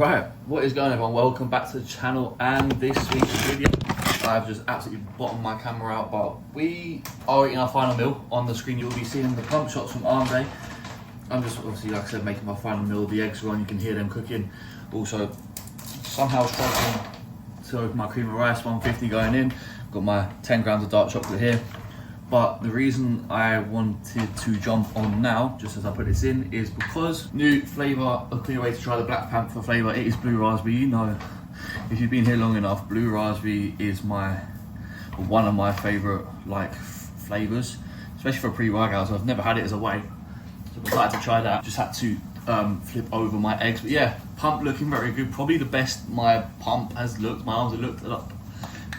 Right, what is going on, everyone? Welcome back to the channel, and this week's video, I've just absolutely bottomed my camera out, but we are eating our final meal. On the screen you'll be seeing the pump shots from arm day. I'm just obviously, like I said, making my final meal. The eggs are on, you can hear them cooking. Also, somehow struggling to open my cream of rice, 150 going in. Got my 10 grams of dark chocolate here. But the reason I wanted to jump on now, just as I put this in, is because new flavour, a clear way to try the Black Panther flavour. It is blue raspberry. You know, if you've been here long enough, blue raspberry is one of my favourite flavours, especially for pre-workout. So I've never had it as a whey, so I decided to try that. Just had to flip over my eggs, but yeah, pump looking very good. Probably the best my pump has looked. My arms have looked up.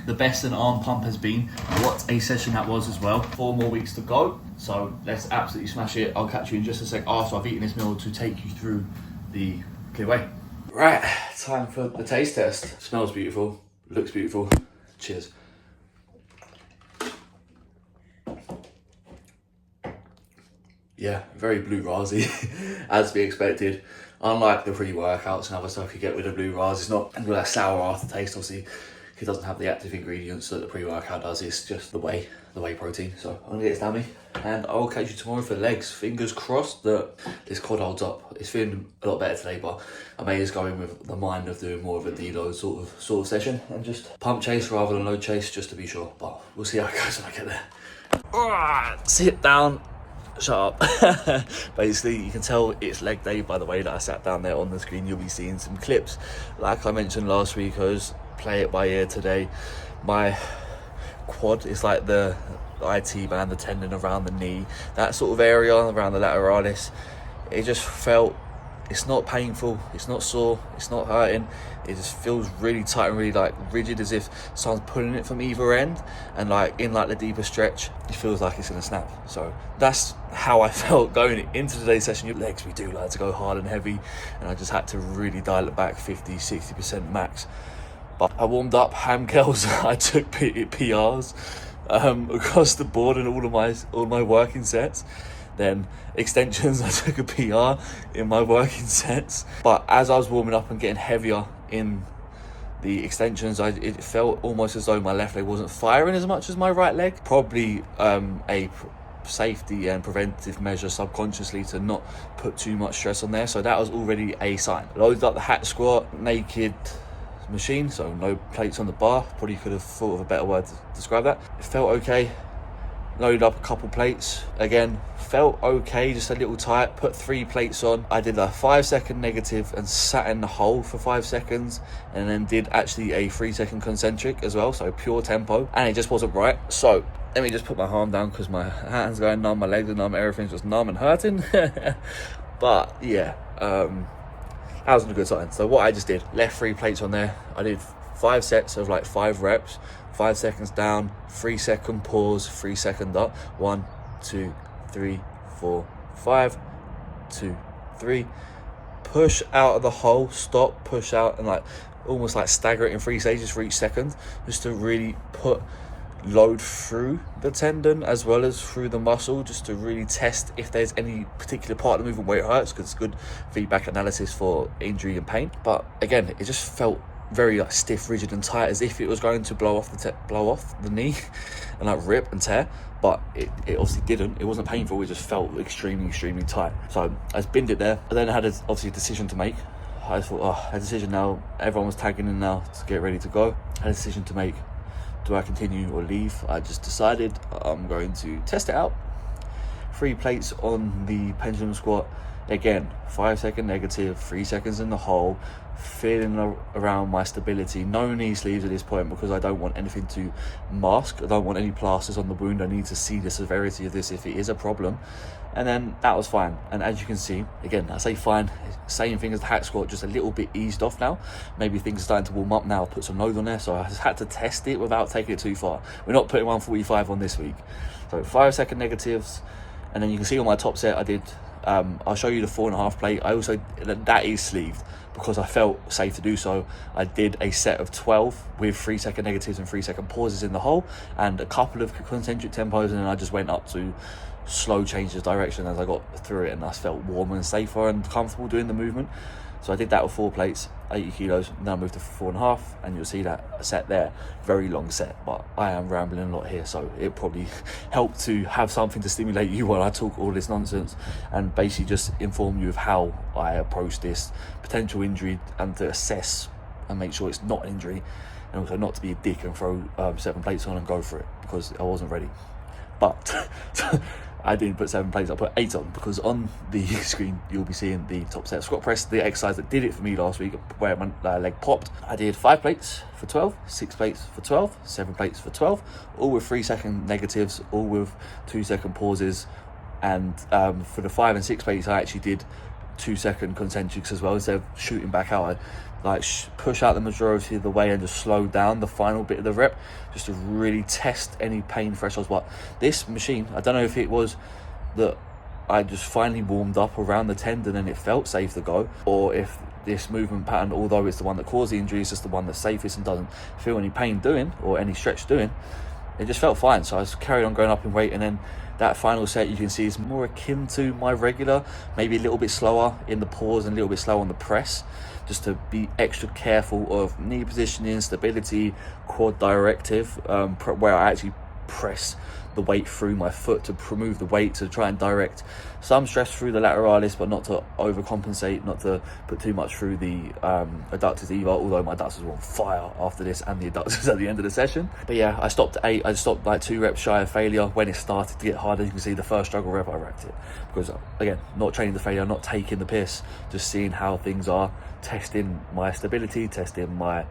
The best an arm pump has been. What a session that was as well. 4 more weeks to go, so let's absolutely smash it. I'll catch you in just a sec after I've eaten this meal to take you through the clear way. Right, time for the taste test. Smells beautiful, looks beautiful. Cheers. Yeah, very blue raspberry, as to be expected. Unlike the pre-workouts and other stuff you get with the blue raspberry, it's not got that sour aftertaste, obviously. It doesn't have the active ingredients that the pre-workout does. It's just the whey protein. So I'm gonna get this down me, and I'll catch you tomorrow for legs. Fingers crossed that this quad holds up. It's feeling a lot better today, but I may just go in with the mind of doing more of a deload sort of session and just pump chase rather than load chase, just to be sure. But we'll see how it goes when I get there. Sit down. Shut up. Basically, you can tell it's leg day by the way that I sat down there on the screen. You'll be seeing some clips. Like I mentioned last week, I was play it by ear today. My quad is like the IT band, the tendon around the knee, that sort of area around the lateralis. It just felt, it's not painful, it's not sore, it's not hurting. It just feels really tight and really rigid, as if someone's pulling it from either end, and in the deeper stretch it feels like it's gonna snap. So that's how I felt going into today's session. Your legs, we do like to go hard and heavy, and I just had to really dial it back 50-60% max. But I warmed up, ham curls, I took PRs across the board in all my working sets. Then extensions, I took a PR in my working sets. But as I was warming up and getting heavier in the extensions, it felt almost as though my left leg wasn't firing as much as my right leg. Probably a safety and preventive measure subconsciously to not put too much stress on there. So that was already a sign. Loaded up the hack squat, naked machine, so no plates on the bar. Probably could have thought of a better word to describe that. It felt okay. Loaded up a couple plates, again felt okay, just a little tight. Put 3 plates on. I did a 5-second negative and sat in the hole for 5 seconds, and then did actually a 3-second concentric as well, so pure tempo, and it just wasn't right. So let me just put my arm down because my hands are going numb, my legs are numb, everything's just numb and hurting. But yeah, that wasn't a good sign. So what I just did, left 3 plates on there. I did 5 sets of 5 reps, 5 seconds down, 3-second pause, 3-second up. 1, 2, 3, 4, 5, 2, 3. Push out of the hole, stop, push out, and almost stagger it in 3 stages for each second, just to really put load through the tendon as well as through the muscle, just to really test if there's any particular part of the movement where it hurts, because it's good feedback analysis for injury and pain. But again, it just felt very stiff, rigid and tight, as if it was going to blow off the knee and rip and tear. But it obviously didn't. It wasn't painful, it just felt extremely tight. So I just binned it there, but then I had obviously a decision to make. I just thought, a decision now. Everyone was tagging in now to get ready to go. I had a decision to make. Do I continue or leave? I just decided I'm going to test it out. 3 plates on the pendulum squat. Again, 5-second negative, 3 seconds in the hole, feeling around my stability. No knee sleeves at this point, because I don't want anything to mask. I don't want any plasters on the wound. I need to see the severity of this if it is a problem. And then that was fine. And as you can see, again, I say fine, same thing as the hack squat, just a little bit eased off now. Maybe things are starting to warm up now, put some load on there. So I just had to test it without taking it too far. We're not putting 145 on this week. So 5-second negatives. And then you can see on my top set, I did, I'll show you the 4.5 plate. I also, that is sleeved because I felt safe to do so. I did a set of 12 with 3-second negatives and 3-second pauses in the hole, and a couple of concentric tempos, and then I just went up to slow changes of direction as I got through it, and I felt warmer and safer and comfortable doing the movement. So I did that with 4 plates, 80 kilos, and then I moved to 4.5, and you'll see that set there, very long set, but I am rambling a lot here, so it probably helped to have something to stimulate you while I talk all this nonsense, and basically just inform you of how I approach this potential injury, and to assess and make sure it's not an injury, and also not to be a dick and throw 7 plates on and go for it, because I wasn't ready. But I didn't put 7 plates, I put 8 on, because on the screen you'll be seeing the top set squat press, the exercise that did it for me last week, where my leg popped. I did 5 plates for 12, 6 plates for 12, 7 plates for 12, all with 3-second negatives, all with 2-second pauses. And for the 5 and 6 plates, I actually did 2-second concentrics as well. Instead of shooting back out, I like push out the majority of the way and just slow down the final bit of the rep, just to really test any pain thresholds. But this machine, I don't know if it was that I just finally warmed up around the tendon and it felt safe to go, or if this movement pattern, although it's the one that caused the injury, is just the one that's safest and doesn't feel any pain doing or any stretch doing. It just felt fine, so I was carried on going up in weight, and then that final set you can see is more akin to my regular, maybe a little bit slower in the pause and a little bit slower on the press, just to be extra careful of knee positioning, stability, quad directive, where I actually press the weight through my foot to remove the weight, to try and direct some stress through the lateralis, but not to overcompensate, not to put too much through the adductors either, although my adductors were on fire after this, and the adductors at the end of the session. But yeah, I stopped at 8. I stopped like 2 reps shy of failure. When it started to get harder, you can see the first struggle rep I racked it, because again, not training the failure, not taking the piss, just seeing how things are, testing my stability, testing my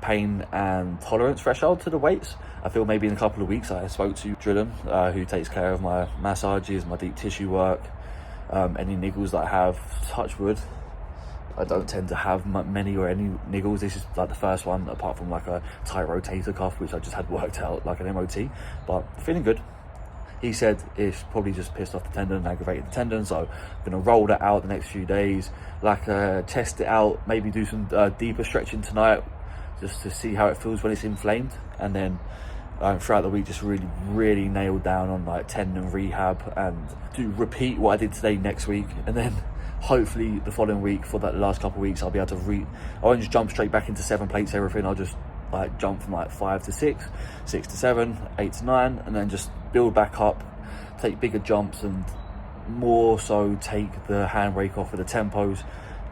pain and tolerance threshold to the weights. I feel maybe in a couple of weeks, I spoke to Drillen, who takes care of my massages, my deep tissue work, any niggles that I have. Touch wood, I don't tend to have many or any niggles. This is like the first one, apart from like a tie rotator cuff, which I just had worked out like an MOT, but feeling good. He said it's probably just pissed off the tendon and aggravated the tendon, so I'm going to roll that out the next few days, test it out, maybe do some deeper stretching tonight, just to see how it feels when it's inflamed, and then throughout the week just really nail down on like tendon rehab, and do repeat what I did today next week, and then hopefully the following week, for that last couple of weeks, I'll be able to I won't just jump straight back into 7 plates everything. I'll just like jump from like 5 to 6, 6 to 7, 8 to 9, and then just build back up, take bigger jumps, and more so take the handbrake off of the tempos,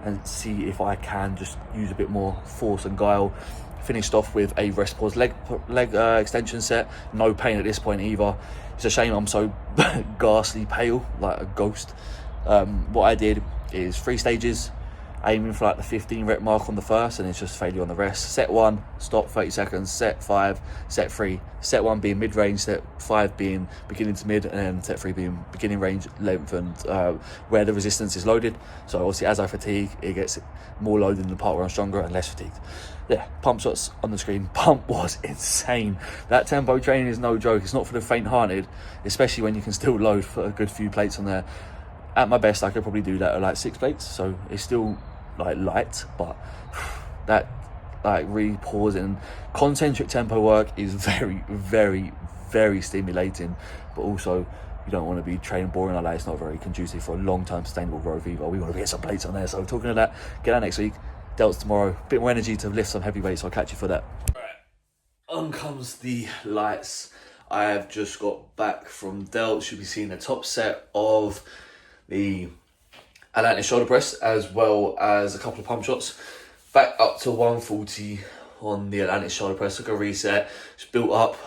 and see if I can just use a bit more force and guile. Finished off with a rest pause leg extension set. No pain at this point either. It's a shame I'm so ghastly pale, like a ghost. What I did is 3 stages, aiming for like the 15 rep mark on the first, and it's just failure on the rest. Set 1, stop 30 seconds, set 5, set 3. Set 1 being mid-range, set 5 being beginning to mid, and then set 3 being beginning range, length, and where the resistance is loaded. So obviously as I fatigue, it gets more loaded in the part where I'm stronger and less fatigued. Yeah, pump shots on the screen. Pump was insane. That tempo training is no joke. It's not for the faint-hearted, especially when you can still load for a good few plates on there. At my best, I could probably do that at like 6 plates, so it's still like light, but that like re-pausing concentric tempo work is very stimulating, but also you don't want to be training boring like that. It's not very conducive for a long-term sustainable growth either. We want to get some plates on there, so talking of that, get out next week, delts tomorrow, a bit more energy to lift some heavy weights, so I'll catch you for that. Right, on comes the lights. I have just got back from delts. You'll be seeing the top set of the Atlantic shoulder press, as well as a couple of pump shots. Back up to 140 on the Atlantic shoulder press. Took a reset, just built up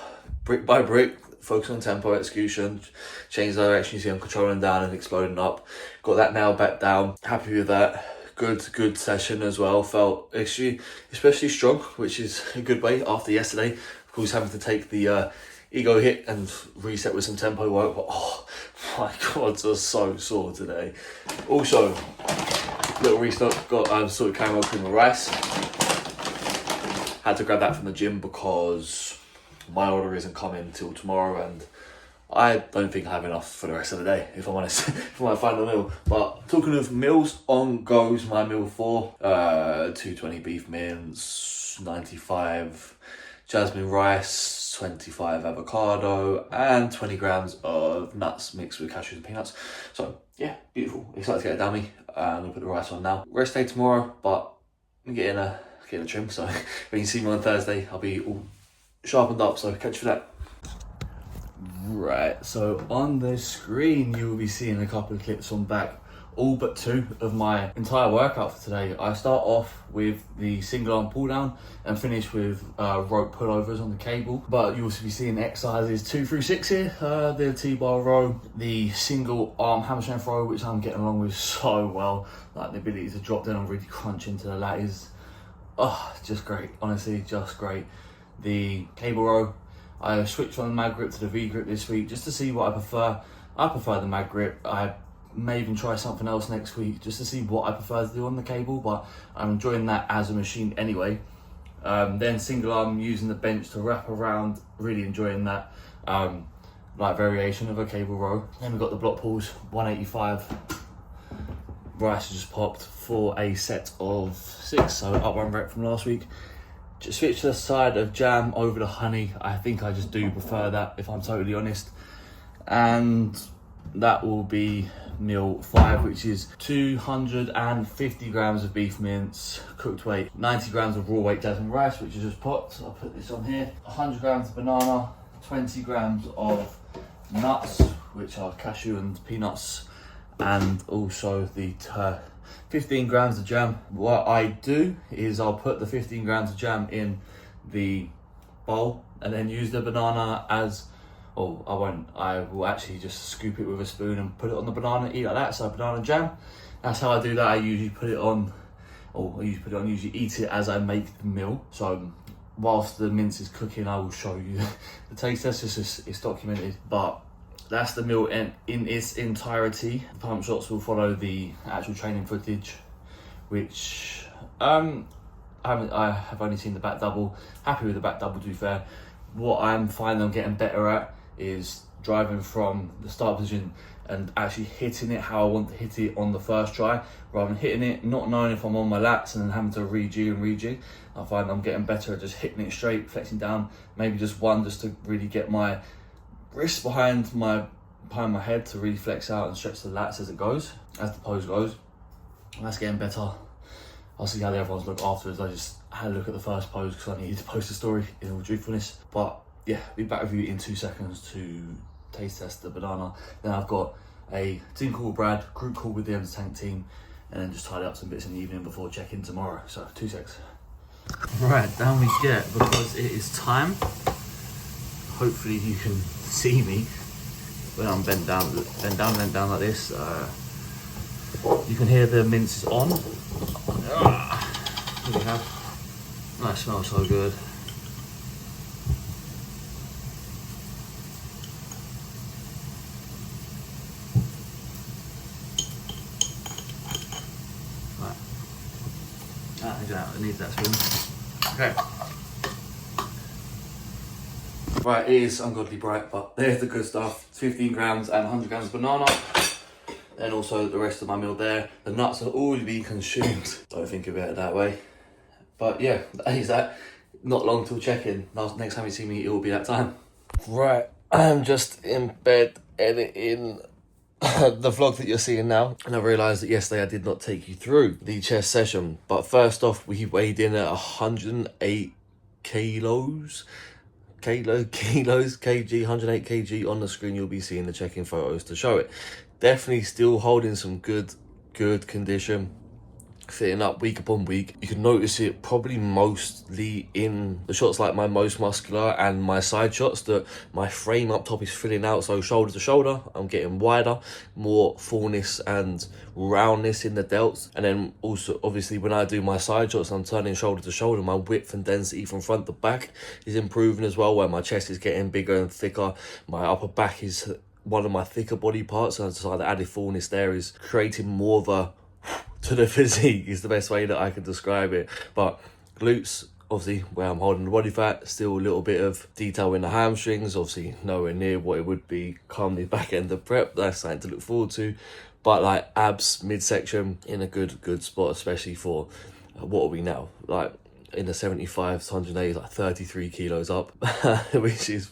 brick by brick, focus on tempo, execution, change direction. You see I'm controlling down and exploding up. Got that now back down. Happy with that. Good session as well. Felt especially strong, which is a good way after yesterday. Of course, having to take the ego hit and reset with some tempo work, but oh my god, I was so sore today. Also, little restock, got sort of caramel cream and rice. Had to grab that from the gym because my order isn't coming till tomorrow, and I don't think I have enough for the rest of the day, if I'm honest, if I might find a meal. But talking of meals, on goes my meal 4, 220 beef mince, 95 jasmine rice, 25 avocado, and 20 grams of nuts mixed with cashews and peanuts. So yeah, beautiful. Excited to get it down me. I'm gonna put the rice on now. Rest day tomorrow, but I'm getting a trim. So when you see me on Thursday, I'll be all sharpened up. So catch you for that. Right, so on the screen you will be seeing a couple of clips from back, all but 2 of my entire workout for today. I start off with the single arm pull down and finish with rope pullovers on the cable. But you also be seeing exercises 2 through 6 here, the T-bar row, the single arm hammer strength row, which I'm getting along with so well. Like the ability to drop down and really crunch into the lat is, just great, honestly, just great. The cable row, I switched from the mag grip to the V grip this week just to see what I prefer. I prefer the mag grip. I may even try something else next week just to see what I prefer to do on the cable, but I'm enjoying that as a machine anyway. Then single arm using the bench to wrap around, really enjoying that like variation of a cable row. Then we've got the block pulls, 185. Rice just popped for a set of 6, so up 1 rep from last week. Just switch to the side of jam over the honey. I think I just do prefer that, if I'm totally honest. And that will be meal 5, which is 250 grams of beef mince, cooked weight, 90 grams of raw weight jasmine rice, which is just popped. I'll put this on here. 100 grams of banana, 20 grams of nuts, which are cashew and peanuts, and also the 15 grams of jam. What I do is I'll put the 15 grams of jam in the bowl and then use the banana as, I will actually just scoop it with a spoon and put it on the banana, eat like that, so banana jam. That's how I do that. I usually put it on, usually eat it as I make the meal. So whilst the mince is cooking, I will show you the taste test. It's documented, but that's the meal in its entirety. The pump shots will follow the actual training footage, which I have only seen the back double. Happy with the back double, to be fair. What I'm finding I'm getting better at is driving from the start position and actually hitting it how I want to hit it on the first try, rather than hitting it, not knowing if I'm on my lats and then having to rejig. I find I'm getting better at just hitting it straight, flexing down, maybe just one just to really get my wrist behind my head to really flex out and stretch the lats as it goes, as the pose goes. And that's getting better. I'll see how the other ones look afterwards. I just had a look at the first pose because I needed to post a story, in all truthfulness. But yeah, be back with you in 2 seconds to taste test the banana. Then I've got a team call with Brad, group call with the M's Tank team, and then just tidy up some bits in the evening before check-in tomorrow. So 2 secs. Right, down we get, because it is time. Hopefully you can see me when I'm bent down like this. You can hear the mince is on. Here we have. That smells so good. Right. It needs that spoon. Okay. Right, it is ungodly bright, but there's the good stuff. 15 grams and 100 grams of banana. Then also the rest of my meal there. The nuts will already be consumed. Don't think about it that way. But yeah, that is that. Not long till check-in. Next time you see me, it will be that time. Right, I'm just in bed editing the vlog that you're seeing now. And I realised that yesterday I did not take you through the chest session. But first off, we weighed in at 108 kilos. 108 kg. On the screen you'll be seeing the check-in photos to show it. Definitely still holding some good condition, fitting up week upon week. You can notice it probably mostly in the shots like my most muscular and my side shots, that my frame up top is filling out. So shoulder to shoulder, I'm getting wider, more fullness and roundness in the delts. And then also obviously when I do my side shots, I'm turning shoulder to shoulder, my width and density from front to back is improving as well, where my chest is getting bigger and thicker. My upper back is one of my thicker body parts, and so the added fullness there is creating more of a to the physique, is the best way that I can describe it. But glutes, obviously where I'm holding the body fat, still a little bit of detail in the hamstrings, obviously nowhere near what it would be come the back end of prep. That's something to look forward to. But like abs midsection in a good spot, especially for what are we now, like in the 75 to 180, like 33 kilos up, which is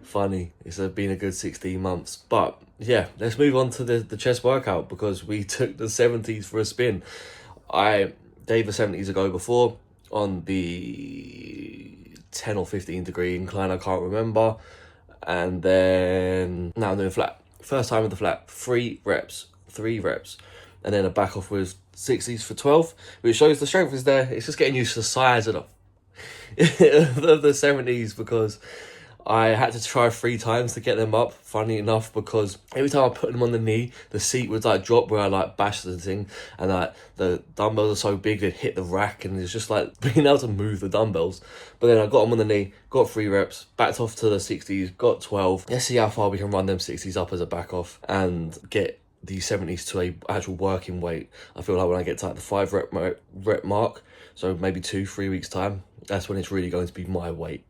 funny. It's been a good 16 months. But yeah, let's move on to the chest workout, because we took the 70s for a spin. I gave the 70s a go before on the 10 or 15 degree incline, I can't remember. And then now I'm doing flat. First time with the flat, 3 reps. And then a back off with 60s for 12, which shows the strength is there. It's just getting used to the size of the 70s, because I had to try 3 times to get them up, funny enough, because every time I put them on the knee, the seat would like drop where I like bashed the thing, and like the dumbbells are so big they'd hit the rack, and it's just like being able to move the dumbbells. But then I got them on the knee, got 3 reps, backed off to the 60s, got 12. Let's see how far we can run them 60s up as a back off and get the 70s to a actual working weight. I feel like when I get to like the 5 rep mark, so maybe 2-3 weeks time, that's when it's really going to be my weight.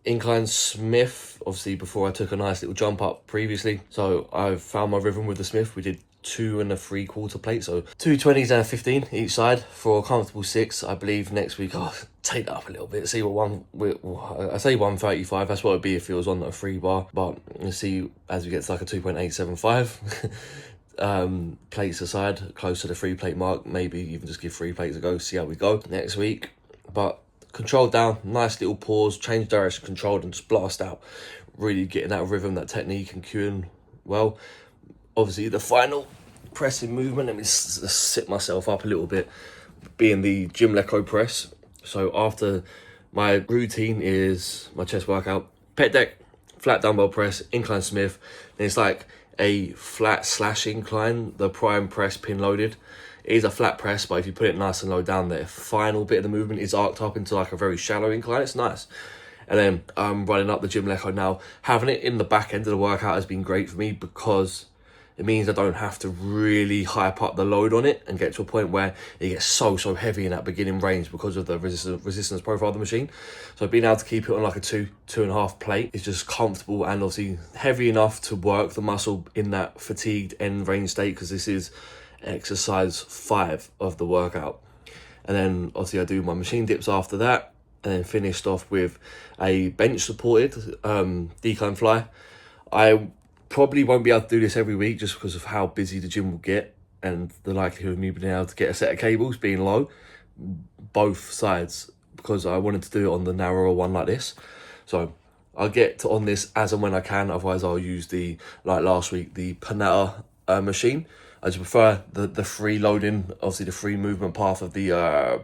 Incline Smith, obviously before I took a nice little jump up previously, so I've found my rhythm with the Smith. We did 2 3/4 plates, so 2 20s and a 15 each side for a comfortable 6. I believe next week I'll take that up a little bit, see what I say 135, that's what it'd be if it was on a 3 bar, but we'll see as we get to like a 2.875 plates aside, close to the 3 plate mark, maybe even just give 3 plates a go, see how we go next week. But controlled down, nice little pause, change direction, controlled, and just blast out. Really getting that rhythm, that technique, and cueing well. Obviously, the final pressing movement, let me just sit myself up a little bit, being the gym leco press. So after my routine is my chest workout, pec deck, flat dumbbell press, incline Smith, then it's like a flat / incline, the prime press pin loaded. It is a flat press, but if you put it nice and low down, the final bit of the movement is arced up into like a very shallow incline. It's nice. And then I'm running up the gym leco now. Having it in the back end of the workout has been great for me, because it means I don't have to really hype up the load on it and get to a point where it gets so heavy in that beginning range because of the resistance profile of the machine. So being able to keep it on like a 2.5 plate is just comfortable, and obviously heavy enough to work the muscle in that fatigued end range state, because this is exercise 5 of the workout. And then obviously I do my machine dips after that, and then finished off with a bench supported decline fly. I probably won't be able to do this every week just because of how busy the gym will get, and the likelihood of me being able to get a set of cables being low, both sides, because I wanted to do it on the narrower one like this. So I'll get on this as and when I can, otherwise I'll use the, like last week, the Panetta machine. I just prefer the free loading, obviously the free movement path of the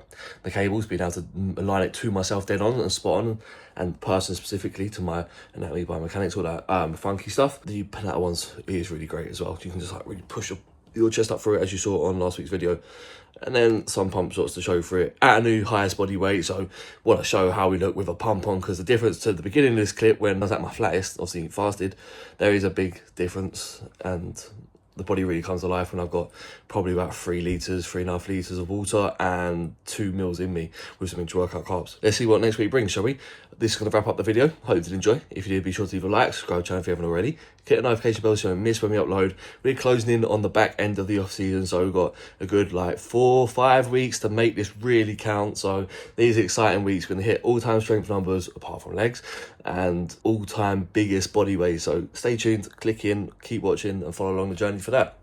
cables, being able to align it to myself dead on and spot on, and person specifically to my anatomy, biomechanics, all that funky stuff. The Panetta ones is really great as well. You can just like really push your chest up through it, as you saw on last week's video. And then some pump shots to show for it at a new highest body weight. So want to show how we look with a pump on, because the difference to the beginning of this clip when I was at my flattest, obviously fasted, there is a big difference, and the body really comes to life when I've got probably about 3.5 litres of water and 2 meals in me with something to work out carbs. Let's see what next week brings, shall we? This is going to wrap up the video. Hope you did enjoy. If you did, be sure to leave a like, subscribe to the channel if you haven't already. Hit the notification bell so you don't miss when we upload. We're closing in on the back end of the off season, so we've got a good like 4-5 weeks to make this really count. So these exciting weeks, we're going to hit all-time strength numbers apart from legs, and all-time biggest body weight. So stay tuned, click in, keep watching, and follow along the journey for that.